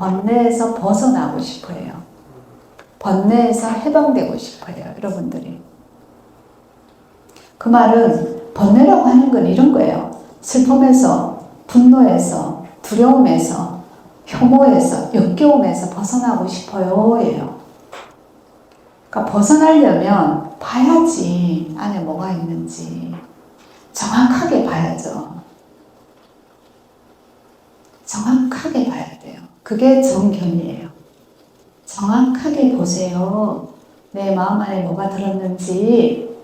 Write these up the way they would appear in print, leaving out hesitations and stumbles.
번뇌에서 벗어나고 싶어요. 번뇌에서 해방되고 싶어요. 여러분들이. 그 말은 번뇌라고 하는 건 이런 거예요. 슬픔에서, 분노에서, 두려움에서, 혐오에서, 역겨움에서 벗어나고 싶어요. 예요. 그러니까 벗어나려면 봐야지. 안에 뭐가 있는지. 정확하게 봐야죠. 정확하게 봐야 돼요. 그게 정견이에요. 정확하게 보세요. 내 마음 안에 뭐가 들었는지,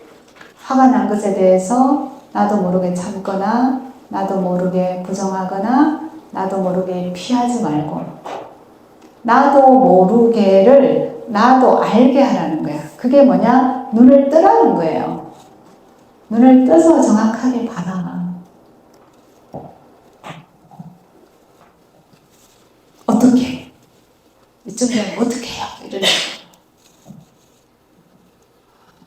화가 난 것에 대해서 나도 모르게 참거나, 나도 모르게 부정하거나, 나도 모르게 피하지 말고, 나도 모르게를 나도 알게 하라는 거야. 그게 뭐냐? 눈을 뜨라는 거예요. 눈을 떠서 정확하게 봐라. 어떻게? 이쯤에 어떻게 해요? 이러는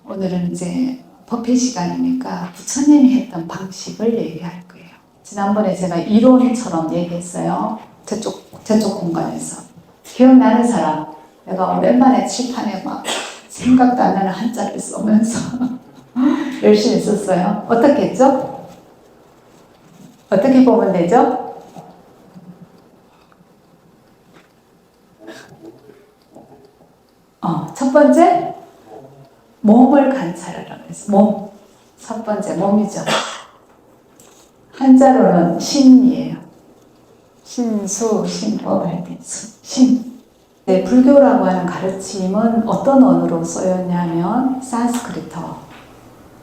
오늘은 이제 법회 시간이니까 부처님이 했던 방식을 얘기할 거예요. 지난번에 제가 이론처럼 얘기했어요. 저쪽 공간에서. 기억나는 사람? 내가 오랜만에 칠판에 막 생각도 안 나는 한자를 써면서 열심히 썼어요. 어떻게 했죠? 어떻게 보면 되죠? 첫 번째, 몸을 관찰하라고 했어요. 몸. 첫 번째, 몸이죠. 한자로는 신이에요. 신수, 신법 할 때, 신. 네, 불교라고 하는 가르침은 어떤 언어로 쓰였냐면, 산스크리트어.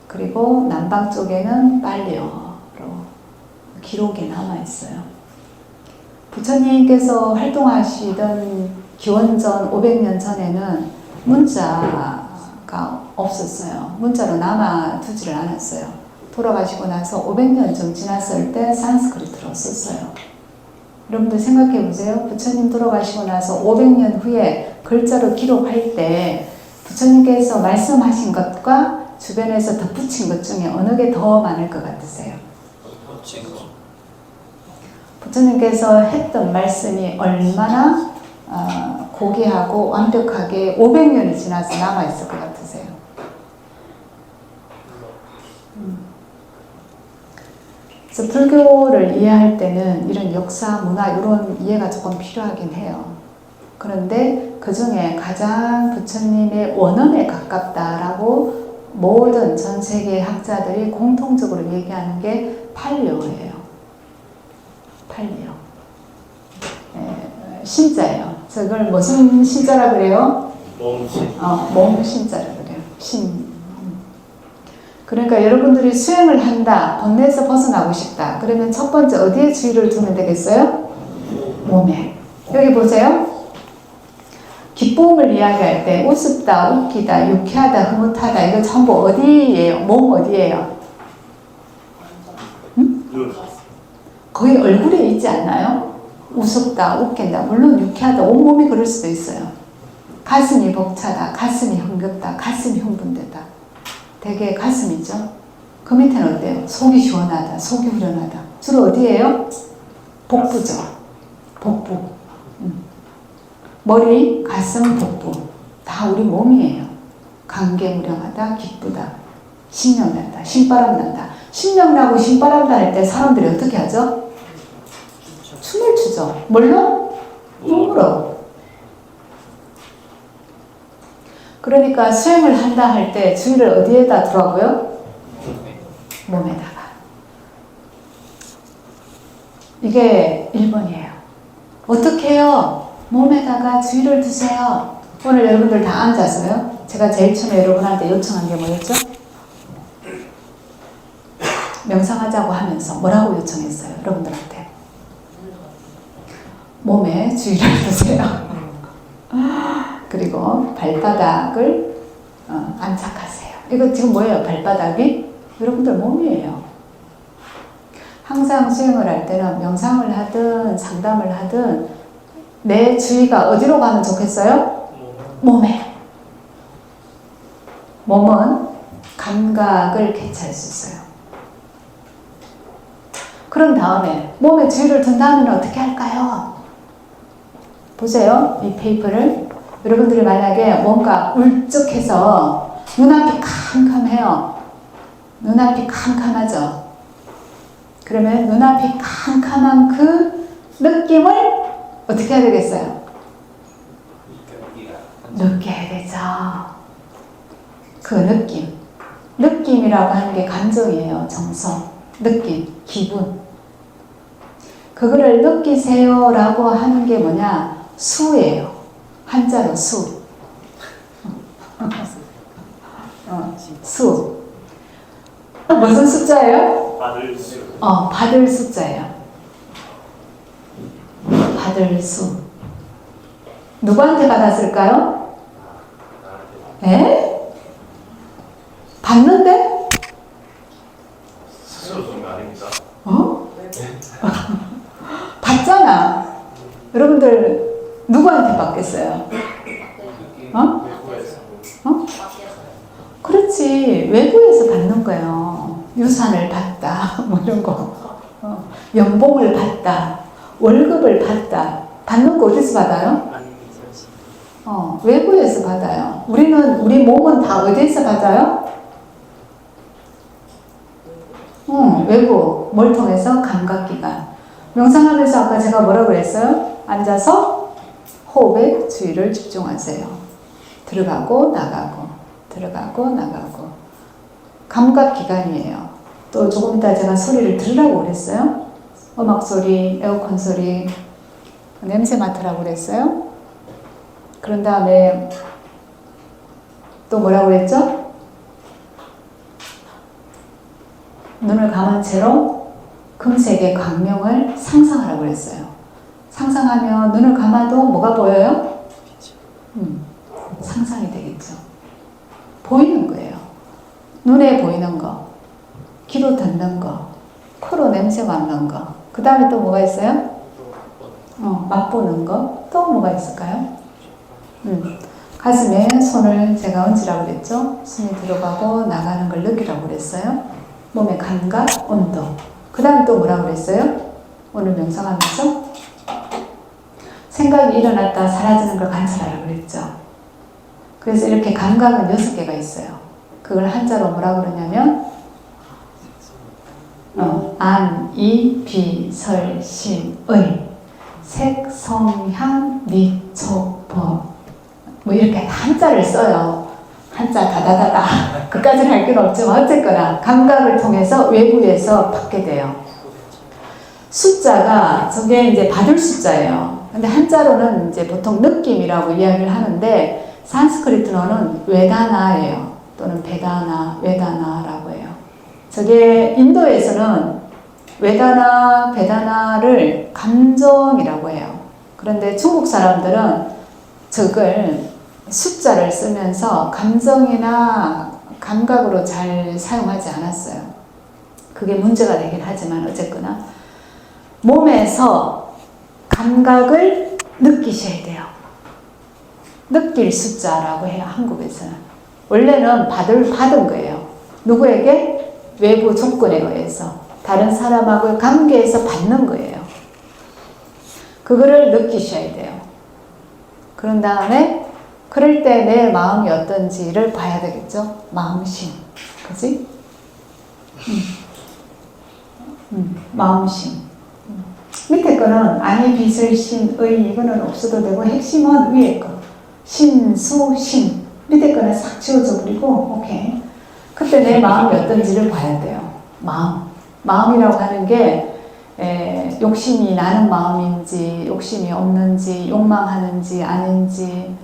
그리고 남방 쪽에는 빨리어로 기록이 남아있어요. 부처님께서 활동하시던 기원전 500년 전에는 문자가 없었어요. 문자로 남아두지를 않았어요. 돌아가시고 나서 500년쯤 지났을 때 산스크리트로 썼어요. 여러분들 생각해 보세요. 부처님 돌아가시고 나서 500년 후에 글자로 기록할 때 부처님께서 말씀하신 것과 주변에서 덧붙인 것 중에 어느 게 더 많을 것 같으세요? 부처님께서 했던 말씀이 얼마나 고귀하고 완벽하게 500년이 지나서 남아있을 것 같으세요? 그래서 불교를 이해할 때는 이런 역사, 문화 이런 이해가 조금 필요하긴 해요. 그런데 그 중에 가장 부처님의 원언에 가깝다라고 모든 전 세계 학자들이 공통적으로 얘기하는 게 팔려예요. 팔려. 신자예요. 저걸 무슨 신자라 그래요? 몸신. 몸신자라 그래요. 신. 그러니까 여러분들이 수행을 한다, 번뇌에서 벗어나고 싶다. 그러면 첫 번째 어디에 주의를 두면 되겠어요? 몸에. 여기 보세요. 기쁨을 이야기할 때 우습다, 웃기다, 유쾌하다, 흐뭇하다 이거 전부 어디예요? 몸 어디예요? 응? 거의 얼굴에 있지 않나요? 우습다, 웃긴다, 물론 유쾌하다, 온몸이 그럴 수도 있어요. 가슴이 벅차다, 가슴이 흥겹다, 가슴이 흥분되다. 되게 가슴이죠. 그 밑에는 어때요? 속이 시원하다, 속이 후련하다. 주로 어디예요? 복부죠. 복부. 머리, 가슴, 복부. 다 우리 몸이에요. 감개무량하다, 기쁘다, 신명난다, 신바람 난다. 신명나고 신바람 날 때 사람들이 어떻게 하죠? 춤을 추죠. 뭘로? 몸으로. 그러니까 수행을 한다 할 때 주의를 어디에다 두라고요? 몸에다가. 이게 1번이에요. 어떻게 해요? 몸에다가 주의를 두세요. 오늘 여러분들 다 앉아서요. 제가 제일 처음에 여러분한테 요청한 게 뭐였죠? 명상하자고 하면서 뭐라고 요청했어요? 여러분들한테. 몸에 주의를 두세요. 그리고 발바닥을 안착하세요. 이거 지금 뭐예요? 발바닥이? 여러분들 몸이에요. 항상 수행을 할 때는 명상을 하든 상담을 하든 내 주의가 어디로 가면 좋겠어요? 몸에. 몸은 감각을 개찰할 수 있어요. 그런 다음에 몸에 주의를 둔 다음에는 어떻게 할까요? 보세요. 이 페이퍼를. 여러분들이 만약에 뭔가 울적해서 눈앞이 캄캄해요. 눈앞이 캄캄하죠. 그러면 눈앞이 캄캄한 그 느낌을 어떻게 해야 되겠어요? 느껴야 되죠. 그 느낌. 느낌이라고 하는 게 감정이에요. 정서, 느낌, 기분. 그거를 느끼세요라고 하는 게 뭐냐? 수예요. 한자로 수. 수. 무슨 숫자예요? 받을 수. 받을 숫자예요. 받을 수. 누구한테 받았을까요? 에? 받는데? 스스로 준 거 아닙니까? 받잖아. 여러분들 누구한테 받겠어요? 그렇지. 외부에서 받는 거예요. 유산을 받다, 뭐 이런 거. 연봉을 받다, 월급을 받다. 받는 거 어디서 받아요? 외부에서 받아요. 우리 몸은 다 어디에서 받아요? 외부. 뭘 통해서? 감각기관. 명상하면서 아까 제가 뭐라고 그랬어요? 앉아서 호흡에 주의를 집중하세요. 들어가고 나가고 들어가고 나가고. 감각기관이에요. 또 조금 이따 제가 소리를 들으라고 그랬어요. 음악 소리, 에어컨 소리, 냄새 맡으라고 그랬어요. 그런 다음에 또 뭐라고 그랬죠? 눈을 감은 채로 금색의 광명을 상상하라고 그랬어요. 상상하면 눈을 감아도 뭐가 보여요? 상상이 되겠죠. 보이는 거예요. 눈에 보이는 거, 귀로 듣는 거, 코로 냄새 맡는 거. 그 다음에 또 뭐가 있어요? 맛보는 거. 또 뭐가 있을까요? 가슴에 손을 제가 얹으라고 그랬죠. 숨이 들어가고 나가는 걸 느끼라고 그랬어요. 몸의 감각, 온도. 그 다음에 또 뭐라고 그랬어요? 오늘 명상하면서 생각이 일어났다 사라지는 걸 관찰하라고 그랬죠. 그래서 이렇게 감각은 6개가 있어요. 그걸 한자로 뭐라고 그러냐면 안, 이, 비, 설, 신, 의, 색, 성, 향, 미, 촉, 법. 뭐 이렇게 한자를 써요. 한자 다다다다. 그까지는 할 필요 없지만 어쨌거나 감각을 통해서 외부에서 받게 돼요. 숫자가 저게 이제 받을 숫자예요. 근데 한자로는 이제 보통 느낌이라고 이야기를 하는데 산스크리트어는 웨다나예요. 또는 베다나, 웨다나라고 해요. 저게 인도에서는 웨다나, 베다나를 감정이라고 해요. 그런데 중국 사람들은 저걸 숫자를 쓰면서 감정이나 감각으로 잘 사용하지 않았어요. 그게 문제가 되긴 하지만 어쨌거나 몸에서 감각을 느끼셔야 돼요. 느낄 숫자라고 해요. 한국에서는. 원래는 받은 거예요. 누구에게? 외부 조건에 의해서 다른 사람하고의 관계에서 받는 거예요. 그거를 느끼셔야 돼요. 그런 다음에 그럴 때 내 마음이 어떤지를 봐야 되겠죠? 마음심. 그지? 마음심. 밑에 거는 아니, 빛을, 신, 의 이거는 없어도 되고 핵심은 위에 거. 신, 수, 신. 밑에 거는 싹 지워져 버리고 오케이. 그때 내 마음이 어떤지를 봐야 돼요. 마음이라고 하는 게 욕심이 나는 마음인지 욕심이 없는지 욕망하는지 아닌지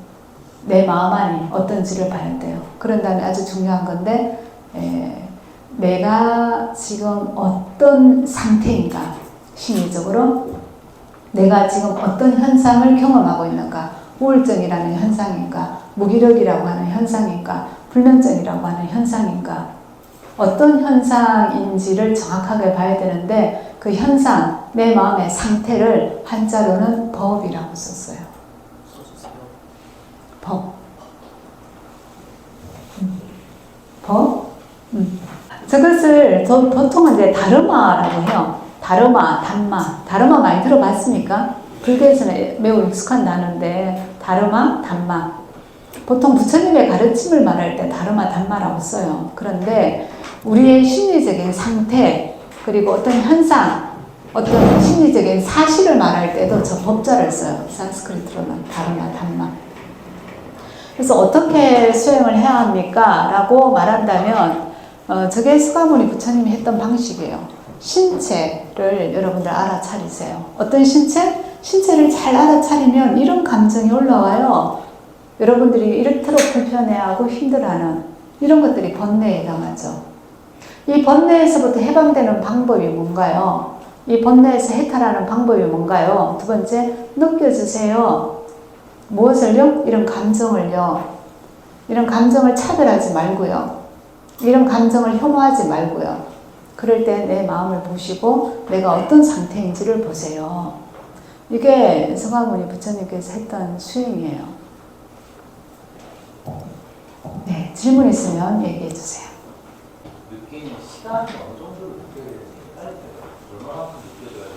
내 마음 안이 어떤지를 봐야 돼요. 그런 다음에 아주 중요한 건데 내가 지금 어떤 상태인가, 심리적으로 내가 지금 어떤 현상을 경험하고 있는가, 우울증이라는 현상인가, 무기력이라고 하는 현상인가, 불면증이라고 하는 현상인가, 어떤 현상인지를 정확하게 봐야 되는데 그 현상, 내 마음의 상태를 한자로는 법이라고 썼어요. 법? 저것을 보통은 이제 다르마라고 해요. 다르마, 단마. 다르마 많이 들어봤습니까? 불교에서는 매우 익숙한 단어인데 다르마, 단마. 보통 부처님의 가르침을 말할 때 다르마, 단마라고 써요. 그런데 우리의 심리적인 상태 그리고 어떤 현상, 어떤 심리적인 사실을 말할 때도 저 법자를 써요. 산스크리트로는 다르마, 단마. 그래서 어떻게 수행을 해야 합니까? 라고 말한다면 저게 수가모니 부처님이 했던 방식이에요. 신체를 여러분들 알아차리세요. 어떤 신체? 신체를 잘 알아차리면 이런 감정이 올라와요. 여러분들이 이렇도록 불편해하고 힘들어하는 이런 것들이 번뇌에 해당하죠. 이 번뇌에서부터 해방되는 방법이 뭔가요? 이 번뇌에서 해탈하는 방법이 뭔가요? 두 번째, 느껴주세요. 무엇을요? 이런 감정을요. 이런 감정을 차별하지 말고요. 이런 감정을 혐오하지 말고요. 그럴 때 내 마음을 보시고 내가 어떤 상태인지를 보세요. 이게 서가모니 부처님께서 했던 수행이에요. 네, 질문 있으면 얘기해 주세요. 느끼는 시간이 어느 정도 느껴야 되는지 얼마나 느껴져야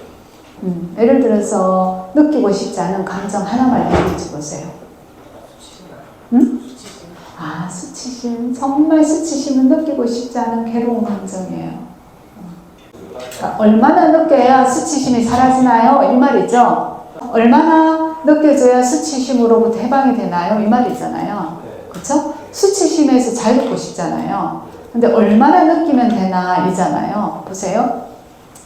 되는지. 예를 들어서 느끼고 싶지 않은 감정 하나만 얘기해 보세요. 수치심. 아, 수치심. 정말 수치심은 느끼고 싶지 않은 괴로운 감정이에요. 그러니까 얼마나 느껴야 수치심이 사라지나요? 이 말이죠. 얼마나 느껴져야 수치심으로부터 해방이 되나요? 이 말이잖아요. 그렇죠? 수치심에서 자유롭고 싶잖아요. 근데 얼마나 느끼면 되나 이잖아요. 보세요.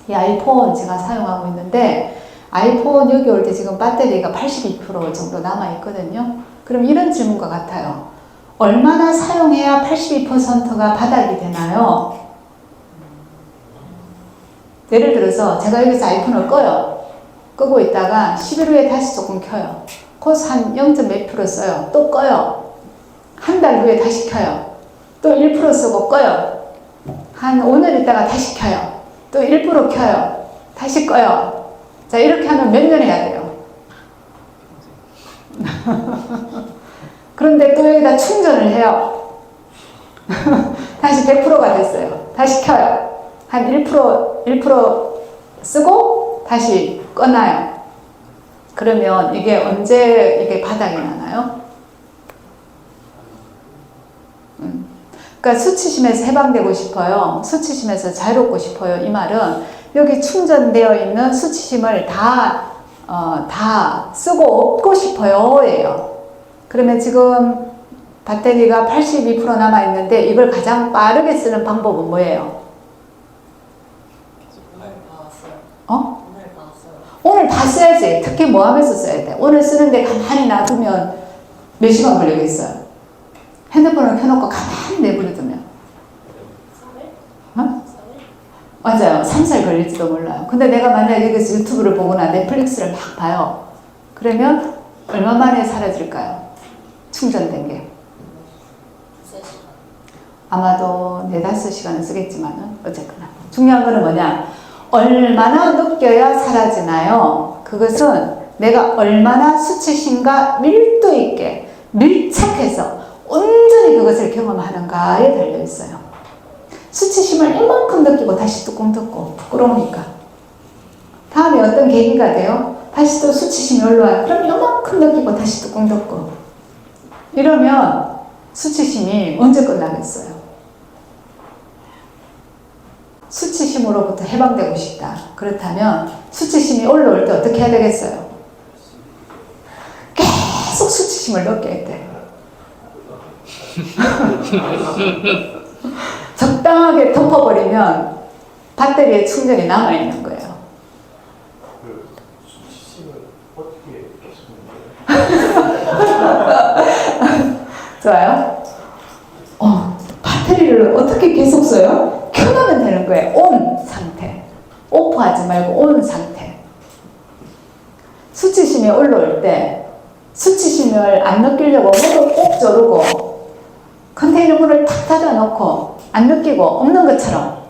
이 아이폰 제가 사용하고 있는데 아이폰 여기 올 때 지금 배터리가 82% 정도 남아있거든요. 그럼 이런 질문과 같아요. 얼마나 사용해야 82%가 바닥이 되나요? 예를 들어서 제가 여기서 아이폰을 꺼요. 끄고 있다가 10일 후에 다시 조금 켜요. 그래서 한 0. 몇 프로 써요. 또 꺼요. 한 달 후에 다시 켜요. 또 1% 쓰고 꺼요. 한 5년 있다가 다시 켜요. 또 1% 켜요. 다시 꺼요. 자, 이렇게 하면 몇 년 해야 돼요? 그런데 또 여기다 충전을 해요. 다시 100%가 됐어요. 다시 켜요. 한 1% 쓰고 다시 꺼놔요. 그러면 이게 언제 이게 바닥이 나나요? 그러니까 수치심에서 해방되고 싶어요. 수치심에서 자유롭고 싶어요. 이 말은 여기 충전되어 있는 수치심을 다 쓰고 없고 싶어요. 예요. 그러면 지금 배터리가 82% 남아있는데 이걸 가장 빠르게 쓰는 방법은 뭐예요? 오늘 다 써야지. 특히 뭐 하면서 써야 돼? 오늘 쓰는데 가만히 놔두면 몇 시간 걸리겠어요? 핸드폰을 켜놓고 가만히 내버려두면. 3일? 맞아요. 3살 걸릴지도 몰라요. 근데 내가 만약에 여기서 유튜브를 보거나 넷플릭스를 막 봐요. 그러면 얼마 만에 사라질까요? 충전된 게. 아마도 4-5시간은 쓰겠지만은 어쨌거나. 중요한 거는 뭐냐? 얼마나 느껴야 사라지나요? 그것은 내가 얼마나 수치심과 밀도 있게 밀착해서 온전히 그것을 경험하는가에 달려있어요. 수치심을 이만큼 느끼고 다시 뚜껑 덮고 부끄러우니까 다음에 어떤 계기가 돼요? 다시 또 수치심이 올라와요. 그럼 이만큼 느끼고 다시 뚜껑 덮고 이러면 수치심이 언제 끝나겠어요? 수치심으로부터 해방되고 싶다. 그렇다면 수치심이 올라올 때 어떻게 해야 되겠어요? 계속 수치심을 느껴야 돼. 적당하게 덮어버리면 배터리에 충전이 남아있는 거예요. 그 수치심을 어떻게 계속 좋아요? 배터리를 어떻게 계속 써요? 켜놓으면 되는 거예요. 온 상태. 오프하지 말고 온 상태. 수치심이 올라올 때 수치심을 안 느끼려고 목을 꼭 조르고 컨테이너 문을 탁 닫아놓고 안 느끼고 없는 것처럼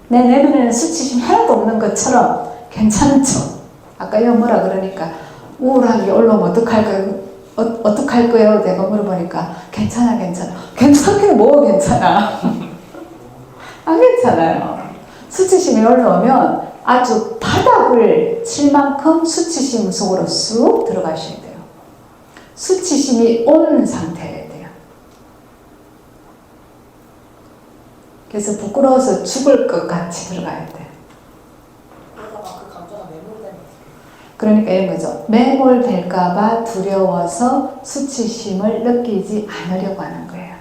내 내면에는 수치심 하나도 없는 것처럼 괜찮죠? 아까 이거 뭐라 그러니까 우울한 게 올라오면 어떡할 거예요? 내가 물어보니까 괜찮아. 괜찮게 뭐가 괜찮아? 안 괜찮아요. 수치심이 올라오면 아주 바닥을 칠 만큼 수치심 속으로 쑥 들어가셔야 돼요. 수치심이 온 상태여야 돼요. 그래서 부끄러워서 죽을 것 같이 들어가야 돼요. 그러다가 그 감정이 매몰되면 그러니까 이런 거죠. 매몰될까봐 두려워서 수치심을 느끼지 않으려고 하는 거예요.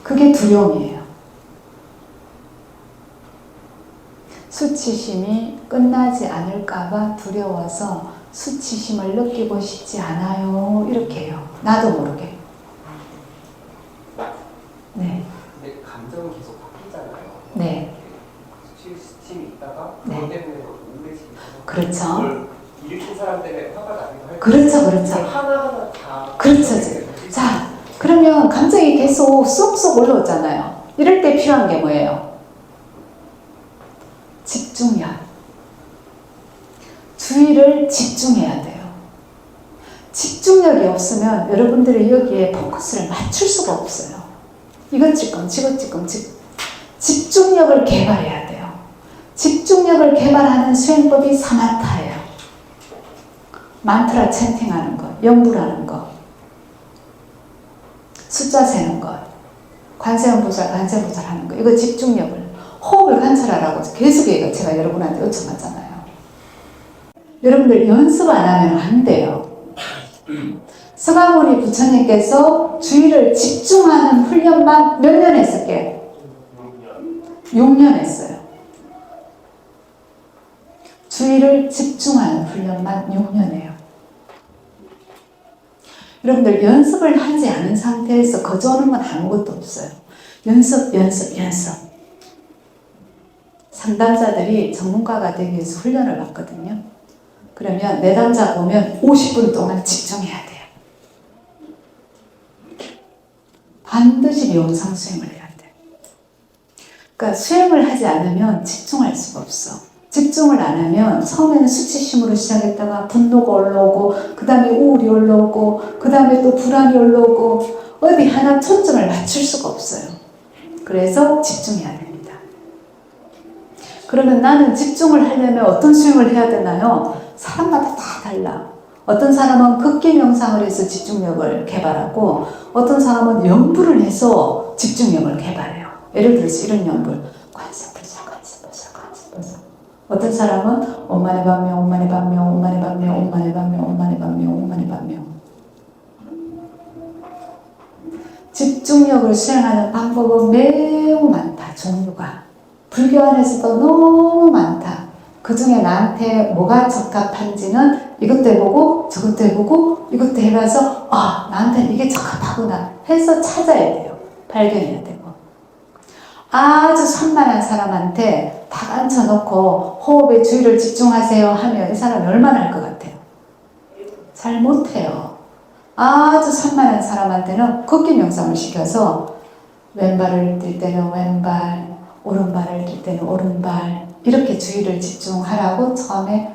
그게 두려움이에요. 수치심이 끝나지 않을까봐 두려워서 수치심을 느끼고 싶지 않아요. 이렇게 해요. 나도 모르게. 네. 근데 감정은 계속 바뀌잖아요. 네. 수치심이 있다가 네. 그것 때문에 우울해지고 그렇죠. 그걸 일으킨 사람 때문에 화가 나기도 할 그렇죠, 그렇죠. 하나하나 다 그렇죠. 자, 그러면 감정이 계속 쏙쏙 올라오잖아요. 이럴 때 필요한 게 뭐예요? 집중력. 주의를 집중해야 돼요. 집중력이 없으면 여러분들이 여기에 포커스를 맞출 수가 없어요. 이것 찔끔 저것 찔끔 집중력을 개발해야 돼요. 집중력을 개발하는 수행법이 사마타예요. 만트라 챈팅하는 것, 연불하는 것, 숫자 세는 것, 관세음보살 하는 것, 이거 집중력을, 호흡을 관찰하라고 계속 얘가 제가 여러분한테 요청하잖아요. 여러분들 연습 안 하면 안 돼요. 서가모니 부처님께서 주의를 집중하는 훈련만 몇 년 했을게요? 6년 했어요. 주의를 집중하는 훈련만 6년이에요. 여러분들 연습을 하지 않은 상태에서 거저오는 건 아무것도 없어요. 연습. 상담자들이 전문가가 되기 위해서 훈련을 받거든요. 그러면 내담자 보면 50분 동안 집중해야 돼요. 반드시 명상 수행을 해야 돼요. 그러니까 수행을 하지 않으면 집중할 수가 없어. 집중을 안 하면 처음에는 수치심으로 시작했다가 분노가 올라오고 그 다음에 우울이 올라오고 그 다음에 또 불안이 올라오고 어디 하나 초점을 맞출 수가 없어요. 그래서 집중해야 됩니다. 그러면 나는 집중을 하려면 어떤 수행을 해야 되나요? 사람마다 다 달라. 어떤 사람은 극기 명상을 해서 집중력을 개발하고 어떤 사람은 연불을 해서 집중력을 개발해요. 예를 들어서 이런 연불. 관세음보살. 어떤 사람은 엄만의 반명, 엄만의 반명, 엄만의 반명, 엄만의 반명, 엄만의 반명, 엄만의 반명. 집중력을 수행하는 방법은 매우 많다. 종류가. 불교 안에서도 너무 많다. 그 중에 나한테 뭐가 적합한지는 이것도 해보고 저것도 해보고 이것도 해봐서 나한테는 이게 적합하구나 해서 찾아야 돼요. 발견해야 되고. 아주 산만한 사람한테 딱 앉혀놓고 호흡에 주의를 집중하세요 하면 이 사람이 얼마나 할 것 같아요? 잘 못해요. 아주 산만한 사람한테는 걷기 명상을 시켜서 왼발을 뛸 때는 왼발, 오른발을 뛸 때는 오른발 이렇게 주의를 집중하라고 처음에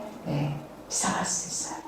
시작할 수 있어요.